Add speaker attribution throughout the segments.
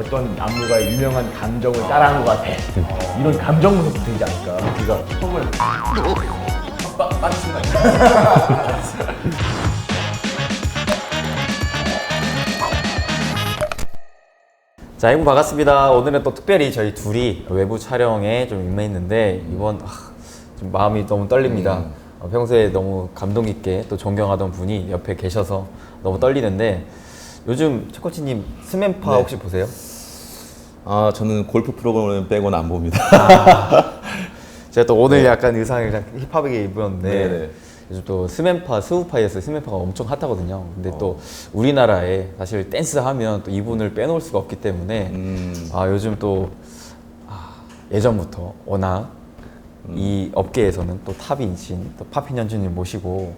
Speaker 1: 어떤 안무가의 유명한 감정을 따라한 것 같아. 이런 감정 분석도 되지 않을까. 우리가 턱을
Speaker 2: 빠진 순간.
Speaker 3: 자, 여러분 반갑습니다. 오늘은 또 특별히 저희 둘이 외부 촬영에 좀 임했는데 이번 좀 마음이 너무 떨립니다. 평소에 너무 감동 있게 또 존경하던 분이 옆에 계셔서 너무 떨리는데 요즘 최코치님 스맨파
Speaker 2: 네.
Speaker 3: 혹시 보세요?
Speaker 2: 아, 저는 골프 프로그램 빼고는 안 봅니다.
Speaker 3: 제가 또 오늘 약간 의상을 힙합하게 입었는데
Speaker 2: 네네.
Speaker 3: 요즘 또 스맨파, 스우파이에서 스맨파가 엄청 핫하거든요. 근데 또 우리나라에 사실 댄스 하면 또 이분을 빼놓을 수가 없기 때문에 요즘 또 예전부터 워낙 이 업계에서는 또 탑이신 또 파피년주님 모시고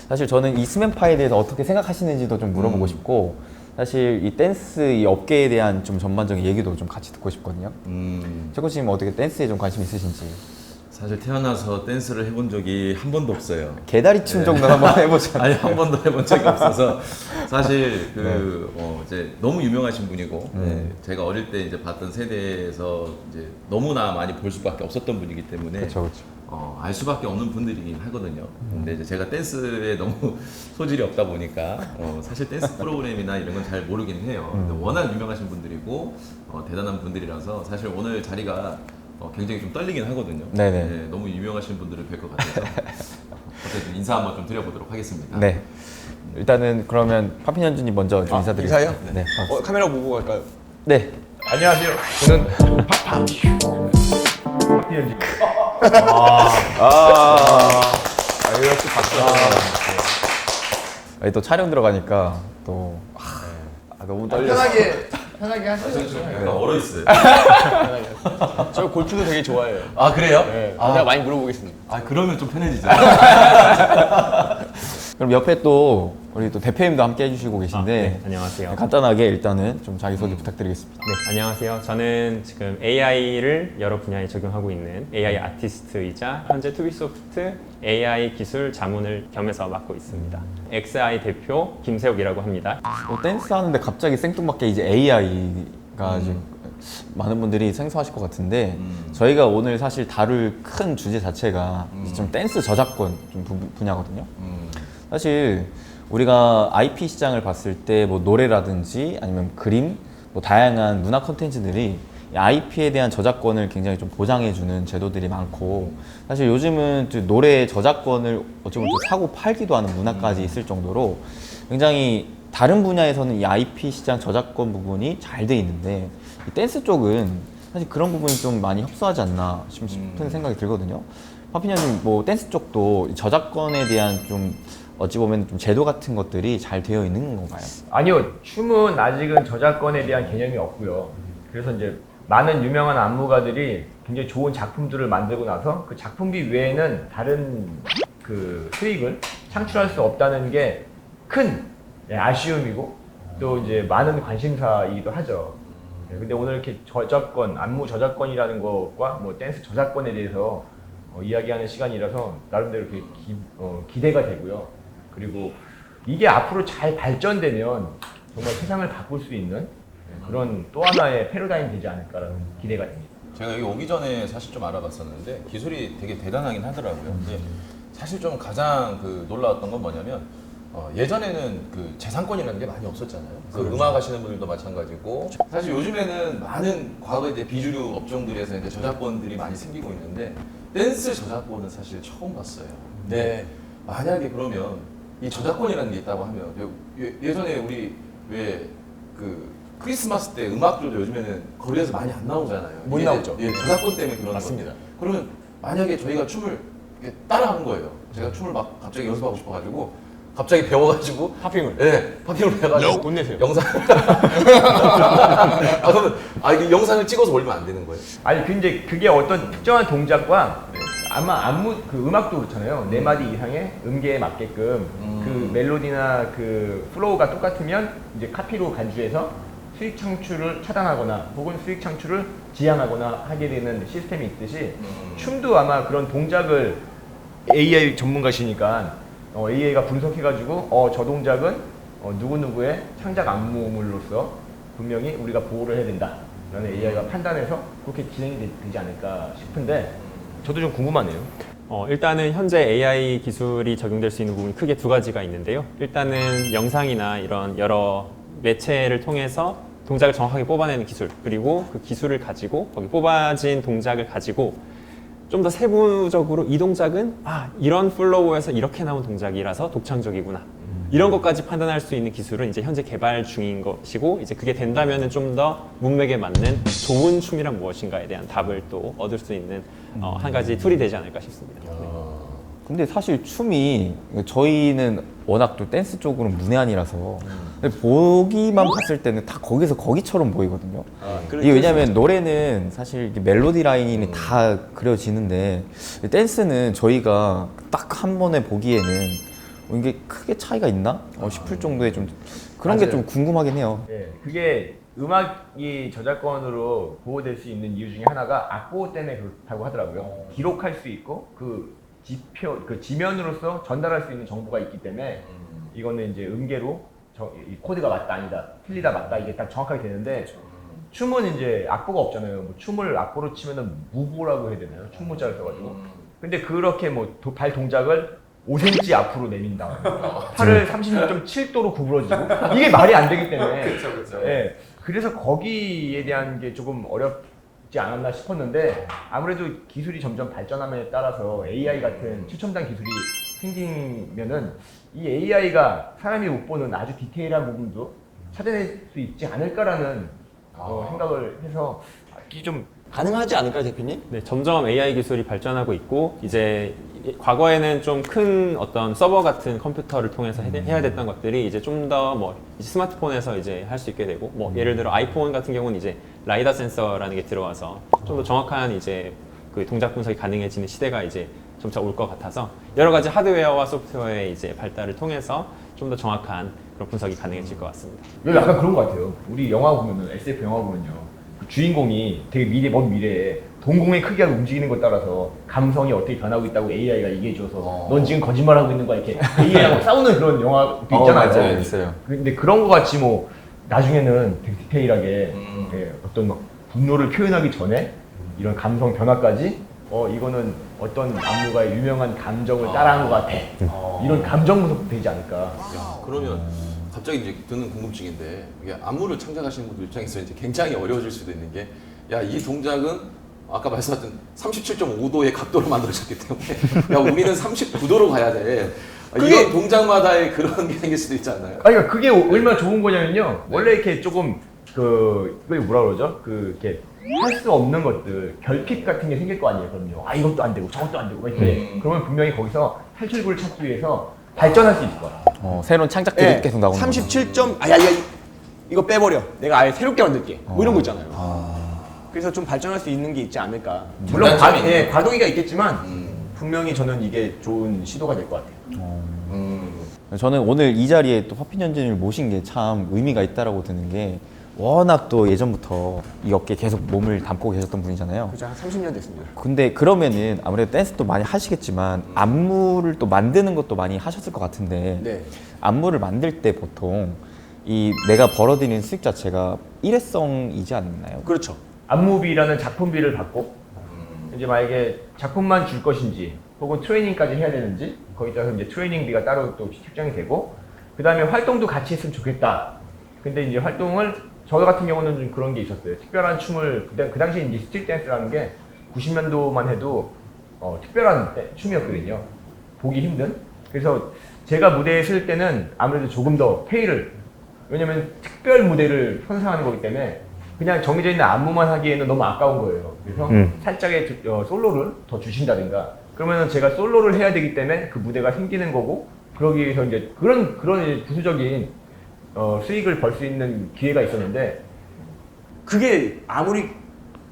Speaker 3: 사실 저는 이 스맨파에 대해서 어떻게 생각하시는지도 좀 물어보고 싶고 사실 이 댄스 이 업계에 대한 좀 전반적인 얘기도 좀 같이 듣고 싶거든요. 최코치님 어떻게 댄스에 좀 관심 있으신지?
Speaker 2: 사실 태어나서 댄스를 해본 적이 한 번도 없어요.
Speaker 3: 개다리춤 정도 한번 해보자.
Speaker 2: 아니, 한 번도 해본 적이 없어서 사실 이제 너무 유명하신 분이고 제가 어릴 때 이제 봤던 세대에서 이제 너무나 많이 볼 수밖에 없었던 분이기 때문에
Speaker 3: 그렇죠.
Speaker 2: 알 수밖에 없는 분들이긴 하거든요. 근데 이제 제가 댄스에 너무 소질이 없다 보니까 사실 댄스 프로그램이나 이런 건 잘 모르긴 해요. 근데 워낙 유명하신 분들이고 대단한 분들이라서 사실 오늘 자리가 굉장히 좀 떨리긴 하거든요.
Speaker 3: 네네.
Speaker 2: 네, 너무 유명하신 분들을 뵐 것 같아서 어쨌든 인사 한번 좀 드려보도록 하겠습니다.
Speaker 3: 네. 일단은 그러면 파피년주님 먼저 좀 인사드리겠습니다.
Speaker 4: 인사요?
Speaker 3: 네.
Speaker 4: 카메라 보고 갈까요?
Speaker 3: 네.
Speaker 1: 안녕하세요. 저는 파피연지.
Speaker 3: 이렇게 박수. 또 촬영 들어가니까 또 너무 떨려서.
Speaker 1: 편하게 하세요.
Speaker 2: 약간 얼어있어요.
Speaker 4: 저 골프도 되게 좋아해요.
Speaker 2: 아, 그래요?
Speaker 4: 네, 제가 많이 물어보겠습니다.
Speaker 2: 아, 그러면 좀 편해지죠.
Speaker 3: 그럼 옆에 또 우리 또 대표님도 함께 해주시고 계신데
Speaker 5: 네, 안녕하세요.
Speaker 3: 간단하게 일단은 좀 자기소개 부탁드리겠습니다.
Speaker 5: 네, 안녕하세요. 저는 지금 AI를 여러 분야에 적용하고 있는 AI 아티스트이자 현재 투비소프트 AI 기술 자문을 겸해서 맡고 있습니다. XI 대표 김세욱이라고 합니다.
Speaker 3: 댄스 하는데 갑자기 생뚱맞게 이제 AI가 지금 많은 분들이 생소하실 것 같은데 저희가 오늘 사실 다룰 큰 주제 자체가 좀 댄스 저작권 좀 분야거든요. 사실 우리가 IP 시장을 봤을 때 뭐 노래라든지 아니면 그림, 뭐 다양한 문화 콘텐츠들이 IP에 대한 저작권을 굉장히 좀 보장해주는 제도들이 많고 사실 요즘은 또 노래 저작권을 어쩌면 또 사고 팔기도 하는 문화까지 있을 정도로 굉장히 다른 분야에서는 이 IP 시장 저작권 부분이 잘 돼 있는데 이 댄스 쪽은 사실 그런 부분이 좀 많이 협소하지 않나 싶은 생각이 들거든요. 파피냐님 뭐 댄스 쪽도 저작권에 대한 좀 어찌 보면 좀 제도 같은 것들이 잘 되어 있는 건가요?
Speaker 1: 아니요, 춤은 아직은 저작권에 대한 개념이 없고요. 그래서 이제 많은 유명한 안무가들이 굉장히 좋은 작품들을 만들고 나서 그 작품비 외에는 다른 그 수익을 창출할 수 없다는 게 큰 아쉬움이고 또 이제 많은 관심사이기도 하죠. 근데 오늘 이렇게 저작권, 안무 저작권이라는 것과 뭐 댄스 저작권에 대해서 이야기하는 시간이라서 나름대로 이렇게 기대가 되고요. 그리고 이게 앞으로 잘 발전되면 정말 세상을 바꿀 수 있는 그런 또 하나의 패러다임이 되지 않을까라는 기대가 됩니다.
Speaker 2: 제가 여기 오기 전에 사실 좀 알아봤었는데 기술이 되게 대단하긴 하더라고요. 근데 사실 좀 가장 놀라웠던 건 뭐냐면 예전에는 그 재산권이라는 게 많이 없었잖아요. 그 음악 하시는 분들도 마찬가지고 사실 요즘에는 많은 과거에 이제 비주류 업종들에서 이제 저작권들이 많이 생기고 있는데 댄스 저작권은 사실 처음 봤어요.
Speaker 4: 네.
Speaker 2: 만약에 그러면 이 저작권이라는 게 있다고 하면 예전에 우리 왜 크리스마스 때 음악들도 요즘에는 거리에서 많이 안 나오잖아요.
Speaker 4: 못
Speaker 2: 이게
Speaker 4: 나오죠.
Speaker 2: 예, 저작권 때문에 그런
Speaker 4: 맞습니다.
Speaker 2: 거죠. 그러면 만약에 저희가 춤을 이렇게 따라하는 거예요. 제가 춤을 막 갑자기 연습하고 싶어가지고 갑자기 배워가지고
Speaker 4: 팝핑을.
Speaker 2: 네, 팝핑을 배워가지고
Speaker 4: 돈 내세요.
Speaker 2: 영상 그러면 이 영상을 찍어서 올리면 안 되는 거예요?
Speaker 1: 아니 근데 그게 어떤 특정한 동작과 아마 안무 그 음악도 그렇잖아요. 네 마디 이상의 음계에 맞게끔 그 멜로디나 그 플로우가 똑같으면 이제 카피로 간주해서 수익 창출을 차단하거나 혹은 수익 창출을 지향하거나 하게 되는 시스템이 있듯이 춤도 아마 그런 동작을 AI 전문가시니까 AI가 분석해가지고 저 동작은 누구누구의 창작 안무물로서 분명히 우리가 보호를 해야 된다. 라는 AI가 판단해서 그렇게 진행이 되지 않을까 싶은데 저도 좀 궁금하네요.
Speaker 5: 일단은 현재 AI 기술이 적용될 수 있는 부분이 크게 두 가지가 있는데요. 일단은 영상이나 이런 여러 매체를 통해서 동작을 정확하게 뽑아내는 기술, 그리고 그 기술을 가지고 거기 뽑아진 동작을 가지고 좀 더 세부적으로 이 동작은 이런 플로우에서 이렇게 나온 동작이라서 독창적이구나. 이런 것까지 판단할 수 있는 기술은 이제 현재 개발 중인 것이고, 이제 그게 된다면은 좀 더 문맥에 맞는 좋은 춤이란 무엇인가에 대한 답을 또 얻을 수 있는 한 가지 툴이 되지 않을까 싶습니다.
Speaker 3: 근데 사실 춤이 저희는 워낙 또 댄스 쪽으로 문외한이라서 근데 보기만 봤을 때는 다 거기서 거기처럼 보이거든요. 이게 왜냐면 노래는 사실 이게 멜로디 라인이 다 그려지는데 댄스는 저희가 딱 한 번에 보기에는 이게 크게 차이가 있나 싶을 정도의 좀 그런 게
Speaker 1: 맞아요.
Speaker 3: 좀 궁금하긴 해요.
Speaker 1: 예, 그게 음악이 저작권으로 보호될 수 있는 이유 중에 하나가 악보호 때문에 그렇다고 하더라고요. 기록할 수 있고 그 지면으로서 전달할 수 있는 정보가 있기 때문에 이거는 이제 음계로 이 코드가 맞다 아니다, 틀리다 맞다 이게 딱 정확하게 되는데 춤은 이제 악보가 없잖아요. 뭐 춤을 악보로 치면은 무보라고 해야 되나요? 춤모자를 써가지고. 근데 그렇게 뭐 발 동작을 5cm 앞으로 내민다. 팔을 36.7도로 구부러지고 이게 말이 안 되기 때문에.
Speaker 2: 그렇죠.
Speaker 1: 예. 그래서 거기에 대한 게 조금 어렵지 않았나 싶었는데 아무래도 기술이 점점 발전함에 따라서 AI 같은 최첨단 기술이 생기면은 이 AI가 사람이 못 보는 아주 디테일한 부분도 찾아낼 수 있지 않을까라는 생각을 해서 이게 좀
Speaker 4: 가능하지 않을까요, 대표님?
Speaker 5: 네, 점점 AI 기술이 발전하고 있고 이제 과거에는 좀 큰 어떤 서버 같은 컴퓨터를 통해서 해야 됐던 것들이 이제 좀 더 뭐 스마트폰에서 이제 할 수 있게 되고 뭐 예를 들어 아이폰 같은 경우는 이제 라이다 센서라는 게 들어와서 좀 더 정확한 이제 그 동작 분석이 가능해지는 시대가 이제 점차 올 것 같아서 여러 가지 하드웨어와 소프트웨어의 이제 발달을 통해서 좀 더 정확한 그런 분석이 가능해질 것 같습니다.
Speaker 1: 여기 약간 그런 것 같아요. 우리 영화 보면은 SF 영화 보면요, 그 주인공이 되게 먼 미래에 동공의 크기가 움직이는 것 따라서 감성이 어떻게 변하고 있다고 AI가 얘기해줘서 넌 지금 거짓말하고 있는 거야 이렇게 AI하고 싸우는 그런 영화도 있잖아요.
Speaker 3: 맞아요, 있어요.
Speaker 1: 근데 그런 거 같이 뭐 나중에는 되게 디테일하게 어떤 막 분노를 표현하기 전에 이런 감성 변화까지 이거는 어떤 안무가의 유명한 감정을 따라한 것 같아. 이런 감정 분석도 되지 않을까.
Speaker 2: 야, 그러면 갑자기 이제 드는 궁금증인데 이게 안무를 창작하시는 분들 입장에서 이제 굉장히 어려워질 수도 있는 게 야, 이 동작은 아까 말씀하신 37.5도의 각도로 만들어졌기 때문에 야, 우리는 39도로 가야 돼. 이런 동작마다의 그런 게 생길 수도 있지 않나요?
Speaker 1: 그러니까 그게 얼마나 좋은 거냐면요. 원래 이렇게 조금 그게 뭐라 그러죠? 이렇게 할 수 없는 것들, 결핍 같은 게 생길 거 아니에요. 그럼요. 이것도 안 되고 저것도 안 되고 이렇게. 그러면 분명히 거기서 탈출구를 찾기 위해서 발전할 수 있을 거야.
Speaker 3: 새로운 창작들이
Speaker 4: 네,
Speaker 3: 계속 나오는 거죠.
Speaker 4: 37점 이거 빼버려. 내가 아예 새롭게 만들게. 뭐 이런 거 있잖아요. 그래서 좀 발전할 수 있는 게 있지 않을까.
Speaker 1: 물론
Speaker 2: 장단점이 있네요.
Speaker 1: 과도기가 있겠지만 분명히 저는 이게 좋은 시도가 될 것 같아요.
Speaker 3: 저는 오늘 이 자리에 또 화핀연진을 모신 게 참 의미가 있다라고 드는 게 워낙 또 예전부터 이 업계에 계속 몸을 담고 계셨던 분이잖아요.
Speaker 4: 그죠, 한 30년 됐습니다.
Speaker 3: 근데 그러면은 아무래도 댄스도 많이 하시겠지만 안무를 또 만드는 것도 많이 하셨을 것 같은데
Speaker 4: 네.
Speaker 3: 안무를 만들 때 보통 이 내가 벌어들이는 수익 자체가 일회성이지 않나요?
Speaker 4: 그렇죠.
Speaker 1: 안무비라는 작품비를 받고 이제 만약에 작품만 줄 것인지 혹은 트레이닝까지 해야 되는지 거기다가 이제 트레이닝비가 따로 또 책정이 되고 그 다음에 활동도 같이 했으면 좋겠다. 근데 이제 활동을 저 같은 경우는 좀 그런 게 있었어요. 특별한 춤을 그 당시에 이제 스트릿 댄스라는 게 90년도만 해도 특별한 춤이었거든요. 보기 힘든. 그래서 제가 무대에 설 때는 아무래도 조금 더 페이를 왜냐면 특별 무대를 선사하는 거기 때문에 그냥 정해져 있는 안무만 하기에는 너무 아까운 거예요. 그래서 살짝의 솔로를 더 주신다든가 그러면은 제가 솔로를 해야 되기 때문에 그 무대가 생기는 거고 그러기 위해서 이제 그런 이제 부수적인 수익을 벌 수 있는 기회가 있었는데
Speaker 4: 그게 아무리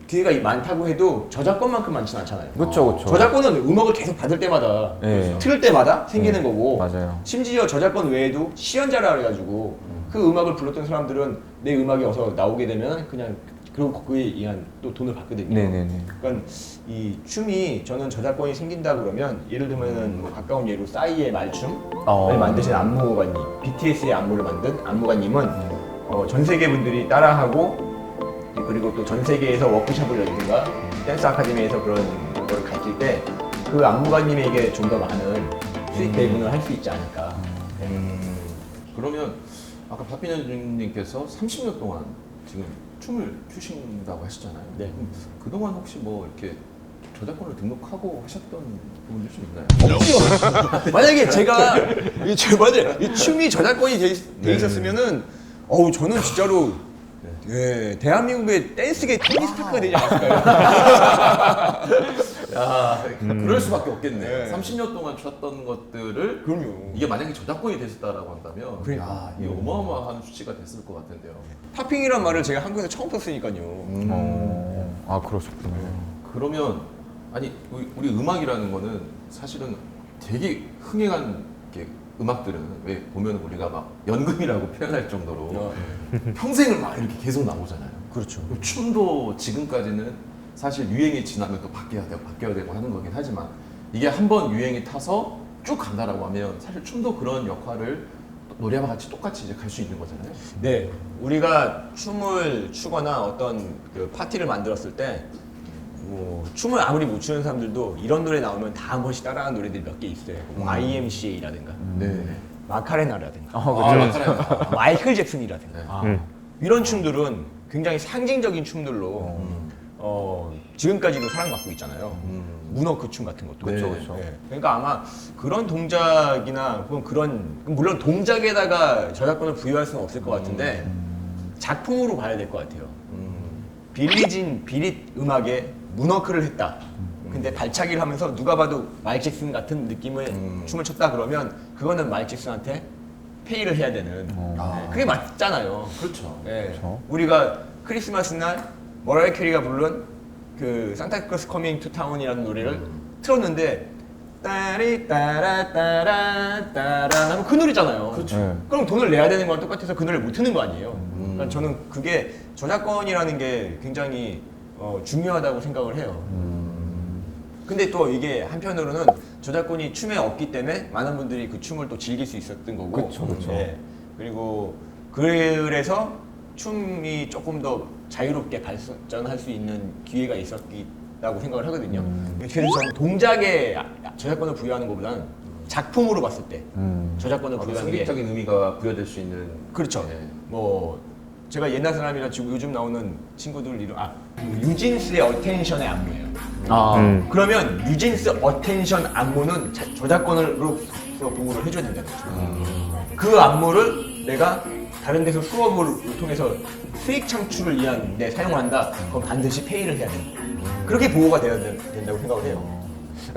Speaker 4: 기회가 많다고 해도 저작권만큼 많지는 않잖아요.
Speaker 3: 그렇죠.
Speaker 4: 저작권은 음악을 계속 받을 때마다
Speaker 3: 네.
Speaker 4: 틀을 때마다 생기는 거고
Speaker 3: 맞아요.
Speaker 4: 심지어 저작권 외에도 시연자라 그래가지고 그 음악을 불렀던 사람들은 내 음악이 어서 나오게 되면 그냥 그리고 그에 의한 또 돈을 받거든요.
Speaker 3: 네네네.
Speaker 4: 그러니까 이 춤이 저는 저작권이 생긴다 그러면 예를 들면은 뭐 가까운 예로 싸이의 말춤을 만드신 안무가님, BTS의 안무를 만든 안무가님은 전 세계 분들이 따라하고 그리고 또 전 세계에서 워크숍을 열든가 댄스 아카데미에서 그런 거를 가르칠 때 그 안무가님에게 좀 더 많은 수익 배분을 할 수 있지 않을까.
Speaker 2: 그러면 아까 박빈현님께서 30년 동안 지금 춤을 추신다고 하셨잖아요.
Speaker 4: 네.
Speaker 2: 그동안 혹시 뭐 이렇게 저작권을 등록하고 하셨던 부분들 좀 있나요?
Speaker 4: 없죠. 만약에 제가 만약에 이 춤이 저작권이 돼 있었으면은 저는 진짜로 예, 대한민국의 댄스계 토니 스타크가 되지 않았을까요?
Speaker 2: 야, 그럴 수밖에 없겠네.
Speaker 4: 네.
Speaker 2: 30년 동안 췄던 것들을
Speaker 4: 그럼요.
Speaker 2: 이게 만약에 저작권이 됐었다라고 한다면
Speaker 4: 그러니까.
Speaker 2: 야, 이게 어마어마한 수치가 됐을 것 같은데요.
Speaker 4: 팝핑이란 말을 제가 한국에서 처음 썼으니까요.
Speaker 3: 아 그러셨군요.
Speaker 2: 그러면 아니 우리 음악이라는 거는 사실은 되게 흥행한 게 음악들은 왜 보면 우리가 막 연금이라고 표현할 정도로 평생을 막 이렇게 계속 나오잖아요.
Speaker 4: 그렇죠.
Speaker 2: 그럼 춤도 지금까지는 사실 유행이 지나면 또 바뀌어야 되고 하는 거긴 하지만 이게 한번 유행이 타서 쭉 간다라고 하면 사실 춤도 그런 역할을 노래와 같이 똑같이 이제 갈 수 있는 거잖아요.
Speaker 4: 네, 우리가 춤을 추거나 어떤 그 파티를 만들었을 때 뭐 춤을 아무리 못 추는 사람들도 이런 노래 나오면 다 한 번씩 따라하는 노래들이 몇 개 있어요. 뭐 IMCA라든가
Speaker 2: 네.
Speaker 4: 마카레나라든가
Speaker 2: 맞아요.
Speaker 4: 마이클 잭슨이라든가
Speaker 3: 아,
Speaker 4: 이런 춤들은 굉장히 상징적인 춤들로 지금까지도 사랑받고 있잖아요. 문워크 춤 같은 것도.
Speaker 2: 그쵸, 그쵸.
Speaker 4: 네. 그러니까 아마 그런 동작이나 그런 물론 동작에다가 저작권을 부여할 수는 없을 것 같은데 작품으로 봐야 될 것 같아요. 빌리진 비릿 음악에 문워크를 했다. 근데 발차기를 하면서 누가 봐도 마이클 잭슨 같은 느낌의 춤을 췄다 그러면 그거는 마이클 잭슨한테 페이를 해야 되는. 네, 그게 맞잖아요.
Speaker 2: 그렇죠.
Speaker 4: 네.
Speaker 3: 그렇죠.
Speaker 4: 우리가 크리스마스 날 머라이어 캐리가 부른 그 산타클로스 커밍 투 타운이라는 노래를 틀었는데 따리 따라 따라 따라 하면 그 노래잖아요.
Speaker 2: 그렇죠.
Speaker 3: 네.
Speaker 4: 그럼 돈을 내야 되는 거랑 똑같아서 그 노래를 못 트는 거 아니에요. 그러니까 저는 그게 저작권이라는 게 굉장히 중요하다고 생각을 해요. 근데 또 이게 한편으로는 저작권이 춤에 없기 때문에 많은 분들이 그 춤을 또 즐길 수 있었던 거고.
Speaker 3: 그쵸, 그쵸.
Speaker 4: 예. 그리고 그래서 춤이 조금 더 자유롭게 발전할 수 있는 기회가 있었다고 생각을 하거든요. 그래서 저는 동작에 저작권을 부여하는 것보다는 작품으로 봤을 때 저작권을
Speaker 2: 어떤
Speaker 4: 부여하는 게
Speaker 2: 상징적인 의미가 부여될 수 있는.
Speaker 4: 그렇죠.
Speaker 2: 네.
Speaker 4: 뭐 제가 옛날 사람이라 지금 요즘 나오는 친구들 이름 유진스의 어텐션의 안무예요. 그러면 유진스 어텐션 안무는 저작권으로 보호를 해줘야 된다는 거죠. 그 안무를 내가 다른 데서 수업을 통해서 수익 창출을 위한 데 사용한다. 그럼 반드시 페이를 해야 된다. 그렇게 보호가 돼야 된다고 생각을 해요.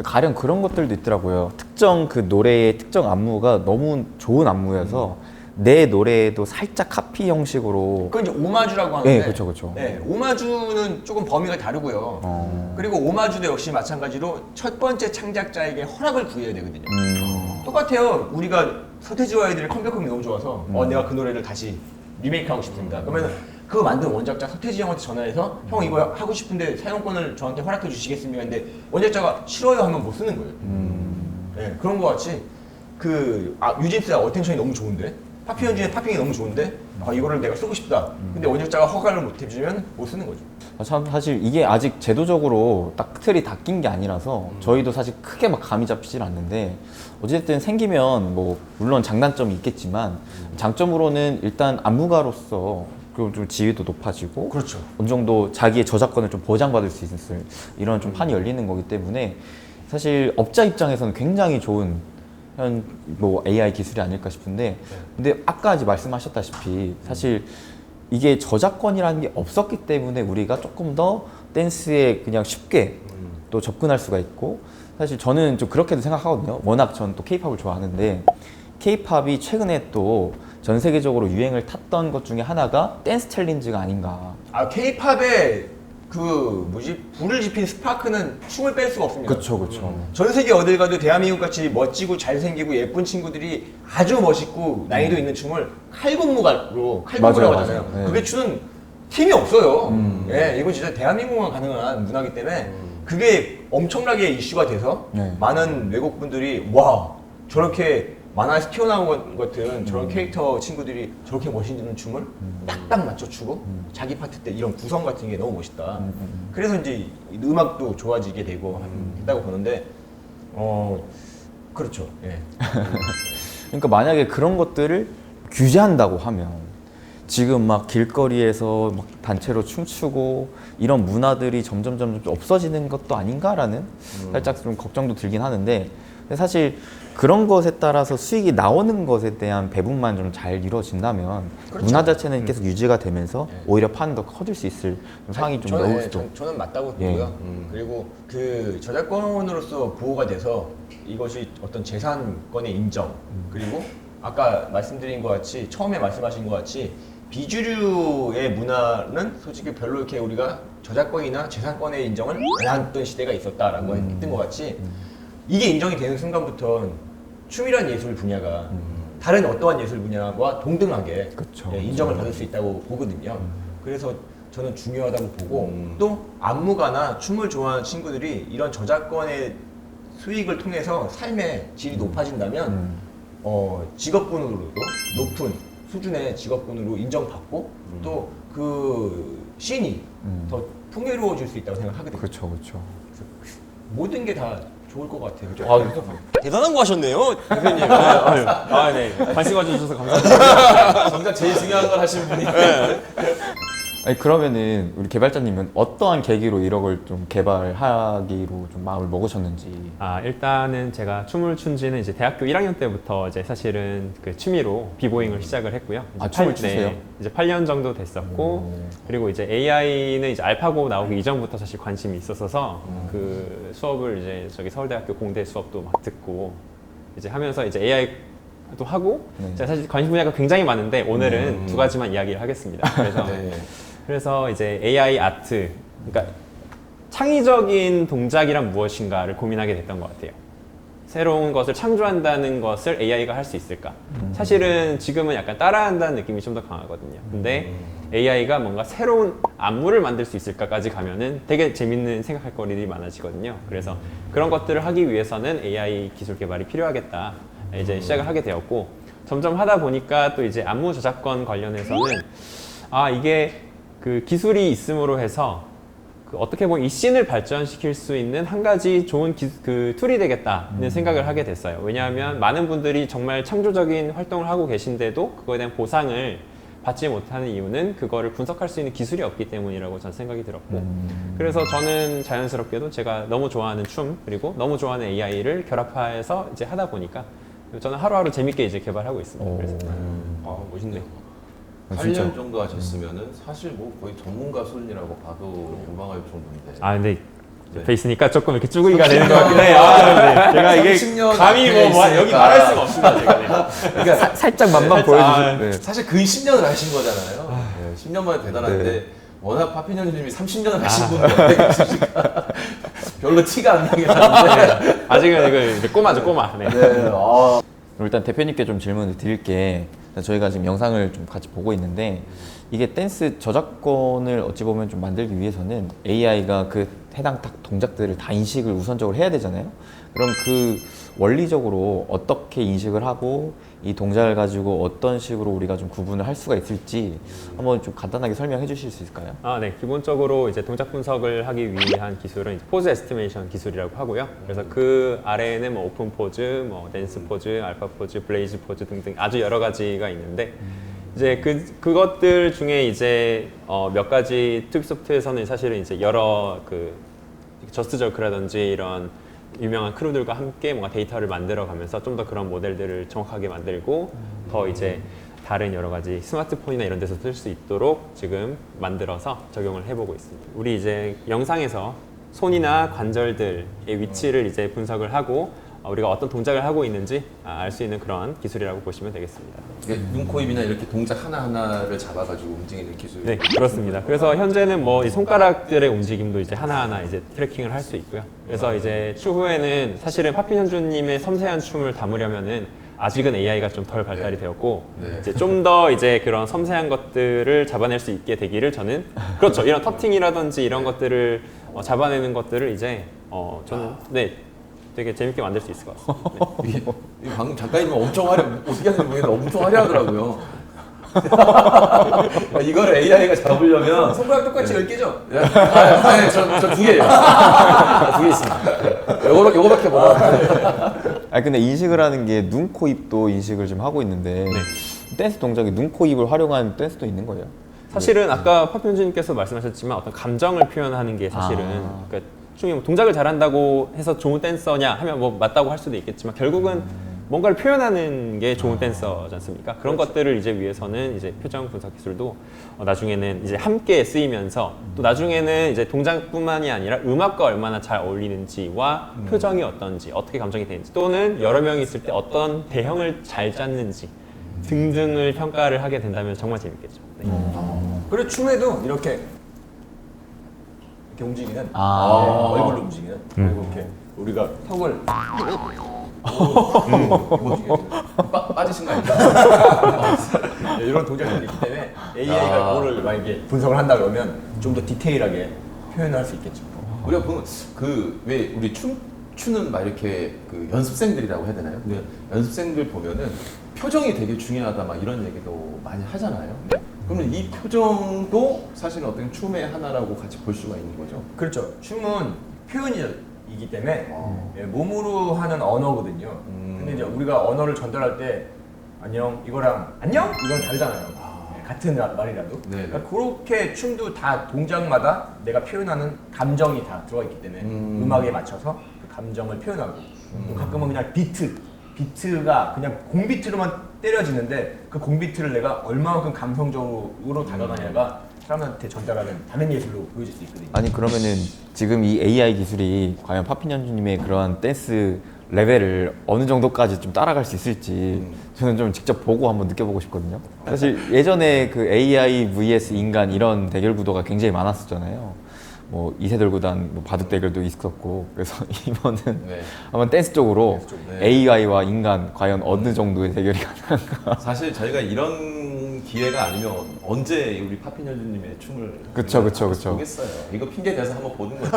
Speaker 3: 가령 그런 것들도 있더라고요. 특정 그 노래의 특정 안무가 너무 좋은 안무여서 내 노래에도 살짝 카피 형식으로.
Speaker 4: 그건 이제 오마주라고 하는데.
Speaker 3: 네, 그렇죠, 그렇죠.
Speaker 4: 네, 오마주는 조금 범위가 다르고요. 그리고 오마주도 역시 마찬가지로 첫 번째 창작자에게 허락을 구해야 되거든요. 똑같아요. 우리가 서태지와 아이들의 컴백홈이 너무 좋아서 내가 그 노래를 다시 리메이크하고 싶습니다. 그러면 그거 만든 원작자 서태지 형한테 전화해서 형 이거 하고 싶은데 사용권을 저한테 허락해 주시겠습니까? 근데 원작자가 싫어요 하면 못 쓰는 거예요. 네, 그런 거 같이 유진스의 어텐션이 너무 좋은데 파피현진의 파핑이 너무 좋은데 이거를 내가 쓰고 싶다. 근데 원작자가 허가를 못 해주면 못 쓰는 거죠.
Speaker 3: 참 사실 이게 아직 제도적으로 딱 틀이 다 낀 게 아니라서 저희도 사실 크게 막 감이 잡히질 않는데 어쨌든 생기면 뭐 물론 장단점이 있겠지만 장점으로는 일단 안무가로서 그리고 좀 지위도 높아지고
Speaker 4: 그렇죠.
Speaker 3: 어느 정도 자기의 저작권을 좀 보장받을 수 있을 이런 좀 판이 열리는 거기 때문에 사실 업자 입장에서는 굉장히 좋은 뭐 AI 기술이 아닐까 싶은데 근데 아까 말씀하셨다시피 사실 이게 저작권이라는 게 없었기 때문에 우리가 조금 더 댄스에 그냥 쉽게 또 접근할 수가 있고 사실 저는 좀 그렇게도 생각하거든요. 워낙 전 또 K-팝을 좋아하는데 K-팝이 최근에 또 전 세계적으로 유행을 탔던 것 중에 하나가 댄스 챌린지가 아닌가.
Speaker 4: K-팝의 불을 지핀 스파크는 춤을 뺄 수가 없습니다.
Speaker 3: 그렇죠, 그렇죠.
Speaker 4: 전 세계 어딜 가도 대한민국 같이 멋지고 잘생기고 예쁜 친구들이 아주 멋있고 난이도 있는 춤을 칼군무로
Speaker 3: 맞아요,
Speaker 4: 하잖아요.
Speaker 3: 맞아요. 네.
Speaker 4: 그게 추는 팀이 없어요. 예, 이건 진짜 대한민국만 가능한 문화이기 때문에 그게 엄청나게 이슈가 돼서
Speaker 3: 네.
Speaker 4: 많은 외국 분들이 와 저렇게 만화에서 튀어나온 것 같은 저런 캐릭터 친구들이 저렇게 멋있는 춤을 딱딱 맞춰 추고 자기 파트 때 이런 구성 같은 게 너무 멋있다. 그래서 이제 음악도 좋아지게 되고 했다고 보는데 그렇죠. 예.
Speaker 3: 그러니까 만약에 그런 것들을 규제한다고 하면 지금 막 길거리에서 막 단체로 춤추고 이런 문화들이 점점 없어지는 것도 아닌가라는 살짝 좀 걱정도 들긴 하는데 근데 사실 그런 것에 따라서 수익이 나오는 것에 대한 배분만 좀 잘 이루어진다면
Speaker 4: 그렇죠.
Speaker 3: 문화 자체는 계속 유지가 되면서 오히려 파는 더 커질 수 있을 상황이 좀 나올 수도.
Speaker 4: 저는 맞다고
Speaker 3: 예.
Speaker 4: 보고요. 그리고 그 저작권으로서 보호가 돼서 이것이 어떤 재산권의 인정 그리고 아까 말씀드린 것 같이 처음에 말씀하신 것 같이 비주류의 문화는 솔직히 별로 이렇게 우리가 저작권이나 재산권의 인정을 안 했던 시대가 있었다라고 했던 것 같이 이게 인정이 되는 순간부터 춤이란 예술 분야가 다른 어떠한 예술 분야와 동등하게
Speaker 3: 그쵸.
Speaker 4: 예, 인정을 받을 수 있다고 보거든요. 그래서 저는 중요하다고 보고 또 안무가나 춤을 좋아하는 친구들이 이런 저작권의 수익을 통해서 삶의 질이 높아진다면 직업군으로도 높은 수준의 직업군으로 인정받고 또 그 씬이 더 풍요로워질 수 있다고 생각하거든요.
Speaker 3: 그렇죠.
Speaker 4: 모든 게 다 좋을 것 같아요. 그죠?
Speaker 6: 대단한 거 하셨네요, 대표님.
Speaker 5: 네. 관심 가져주셔서 감사합니다.
Speaker 2: 정작 제일 중요한 걸 하신 분이.
Speaker 3: 아니 그러면은 우리 개발자님은 어떠한 계기로 이런 걸 좀 개발하기로 좀 마음을 먹으셨는지.
Speaker 5: 일단은 제가 춤을 춘 지는 이제 대학교 1학년 때부터 이제 사실은 그 취미로 비보잉을 시작을 했고요. 이제
Speaker 3: 춤을 추세요?
Speaker 5: 이제 8년 정도 됐었고, 그리고 이제 AI는 이제 알파고 나오기 이전부터 사실 관심이 있었어서 그 수업을 이제 저기 서울대학교 공대 수업도 막 듣고 이제 하면서 이제 AI도 하고, 제가 사실 관심 분야가 굉장히 많은데 오늘은 두 가지만 이야기를 하겠습니다. 그래서 이제 AI 아트, 그러니까 창의적인 동작이란 무엇인가를 고민하게 됐던 것 같아요. 새로운 것을 창조한다는 것을 AI가 할 수 있을까? 사실은 지금은 약간 따라한다는 느낌이 좀 더 강하거든요. 근데 AI가 뭔가 새로운 안무를 만들 수 있을까까지 가면은 되게 재밌는 생각할 거리들이 많아지거든요. 그래서 그런 것들을 하기 위해서는 AI 기술 개발이 필요하겠다. 이제 시작을 하게 되었고, 점점 하다 보니까 또 이제 안무 저작권 관련해서는 이게 그 기술이 있음으로 해서 그 어떻게 보면 이 씬을 발전시킬 수 있는 한 가지 좋은 그 툴이 되겠다는 생각을 하게 됐어요. 왜냐하면 많은 분들이 정말 창조적인 활동을 하고 계신데도 그거에 대한 보상을 받지 못하는 이유는 그거를 분석할 수 있는 기술이 없기 때문이라고 저는 생각이 들었고, 그래서 저는 자연스럽게도 제가 너무 좋아하는 춤 그리고 너무 좋아하는 AI를 결합해서 이제 하다 보니까 저는 하루하루 재밌게 이제 개발하고 있습니다. 그래서
Speaker 2: 멋있네요. 8년
Speaker 3: 진짜.
Speaker 2: 정도 하셨으면은 사실 뭐 거의 전문가 수준이라고 봐도 무방할 정도인데.
Speaker 5: 근데 옆에 있으니까 조금 이렇게 쭈구리가 되는 것 같긴 해요. 네. 제가 이게
Speaker 2: 30년
Speaker 5: 감히
Speaker 2: 앞에
Speaker 5: 여기
Speaker 2: 있으니까.
Speaker 5: 말할 수가 없습니다. 제가. 네.
Speaker 2: 그러니까
Speaker 3: 살짝 맛만 보여주세요. 네.
Speaker 2: 사실 근 10년을 하신 거잖아요. 10년 만에 대단한데 워낙 파피년님이 30년을 하신 분인데 있으니까 별로 티가 안 나긴 하는데.
Speaker 5: 아직은 이거 꼬마죠, 꼬마. 네.
Speaker 3: 일단 대표님께 좀 질문을 드릴게. 저희가 지금 영상을 좀 같이 보고 있는데 이게 댄스 저작권을 어찌 보면 좀 만들기 위해서는 AI가 그 해당 딱 동작들을 다 인식을 우선적으로 해야 되잖아요. 그럼 그 원리적으로 어떻게 인식을 하고 이 동작을 가지고 어떤 식으로 우리가 좀 구분을 할 수가 있을지 한번 좀 간단하게 설명해 주실 수 있을까요?
Speaker 5: 네. 기본적으로 이제 동작 분석을 하기 위한 기술은 이제 포즈 에스티메이션 기술이라고 하고요. 그래서 그 아래에는 뭐 오픈 포즈, 뭐 댄스 포즈, 알파 포즈, 블레이즈 포즈 등등 아주 여러 가지가 있는데 이제 그것들 중에 이제 몇 가지 투비소프트에서는 사실은 이제 여러 그 저스트 저크라든지 이런 유명한 크루들과 함께 뭔가 데이터를 만들어가면서 좀 더 그런 모델들을 정확하게 만들고 더 이제 다른 여러 가지 스마트폰이나 이런 데서 쓸 수 있도록 지금 만들어서 적용을 해보고 있습니다. 우리 이제 영상에서 손이나 관절들의 위치를 이제 분석을 하고 우리가 어떤 동작을 하고 있는지 알 수 있는 그런 기술이라고 보시면 되겠습니다.
Speaker 2: 눈, 코, 입이나 이렇게 동작 하나하나를 잡아가지고 움직이는 기술.
Speaker 5: 네, 그렇습니다. 그래서 현재는 뭐 이 손가락들의 움직임도 이제 하나하나 이제 트래킹을 할 수 있고요. 그래서 이제 추후에는 사실은 파피현주님의 섬세한 춤을 담으려면은 아직은 AI가 좀 덜 발달이 되었고 이제 좀 더 이제 그런 섬세한 것들을 잡아낼 수 있게 되기를 저는 그렇죠. 이런 터팅이라든지 이런 것들을 잡아내는 것들을 이제 저는 되게 재밌게 만들 수 있을 것 같습니다. 네.
Speaker 2: 이게 방금 작가님이 엄청 어떻게 하는지 모르겠는데 엄청 화려하더라고요. 이거를 AI가 잡으려면
Speaker 4: 손가락 똑같이 10개죠?
Speaker 2: 저 두 개예요. 두 개 있습니다. 요거밖에 못 하고.
Speaker 3: 아 근데 인식을 하는 게 눈, 코, 입도 인식을 좀 하고 있는데 댄스 동작에 눈, 코, 입을 활용한 댄스도 있는 거예요?
Speaker 5: 사실은 아까 파편주님께서 말씀하셨지만 어떤 감정을 표현하는 게 사실은 그러니까 춤이 뭐 동작을 잘한다고 해서 좋은 댄서냐 하면 뭐 맞다고 할 수도 있겠지만 결국은 뭔가를 표현하는 게 좋은 댄서지 않습니까? 그런 것들을 이제 위해서는 이제 표정 분석 기술도 나중에는 이제 함께 쓰이면서 또 나중에는 이제 동작뿐만이 아니라 음악과 얼마나 잘 어울리는지와 표정이 어떤지 어떻게 감정이 되는지 또는 여러 명이 있을 때 어떤 대형을 잘 짰는지 등등을 평가를 하게 된다면 정말 재밌겠죠. 네.
Speaker 4: 그리고 춤에도 이렇게 움직이는 얼굴로 움직이는 그리고 이렇게 우리가 턱을
Speaker 2: 빠지신 거 아니에요?
Speaker 4: 이런 동작이 있기 때문에 AI가 그거를 만약에 분석을 한다 그러면 좀 더 디테일하게 표현을 할 수 있겠죠.
Speaker 2: 우리가 보면 그 왜 우리 추는 막 이렇게 그 연습생들이라고 해야 되나요? 네. 연습생들 보면은 표정이 되게 중요하다 막 이런 얘기도 많이 하잖아요. 그러면 이 표정도 사실은 어떤 춤의 하나라고 같이 볼 수가 있는 거죠.
Speaker 4: 그렇죠. 춤은 표현이기 때문에 예, 몸으로 하는 언어거든요. 근데 이제 우리가 언어를 전달할 때 안녕 이거랑 안녕 이건 다르잖아요. 예, 같은 말이라도.
Speaker 2: 네네.
Speaker 4: 그러니까 그렇게 춤도 다 동작마다 내가 표현하는 감정이 다 들어가 있기 때문에 음악에 맞춰서 그 감정을 표현하고 또 가끔은 그냥 비트가 그냥 공비트로만 때려지는데 그 공비트를 내가 얼마만큼 감성적으로 다가가냐가 사람한테 전달하는 다른 예술로 보여질 수 있거든요.
Speaker 3: 아니 그러면은 지금 이 AI 기술이 과연 파핀현주님의 그런 댄스 레벨을 어느 정도까지 좀 따라갈 수 있을지 저는 좀 직접 보고 한번 느껴보고 싶거든요. 사실 예전에 그 AI vs 인간 이런 대결 구도가 굉장히 많았었잖아요. 뭐 이세돌 구단 뭐 바둑 대결도 있었고 그래서 이번은
Speaker 2: 네.
Speaker 3: 한번 댄스 쪽으로
Speaker 2: 네.
Speaker 3: AI와 인간 과연 어느 정도의 대결이 가능한가.
Speaker 2: 사실 저희가 이런 기회가 아니면 언제 우리 파핀현주님의 춤을
Speaker 3: 그쵸.
Speaker 2: 보겠어요. 이거 핑계 대서 한번 보는 거죠.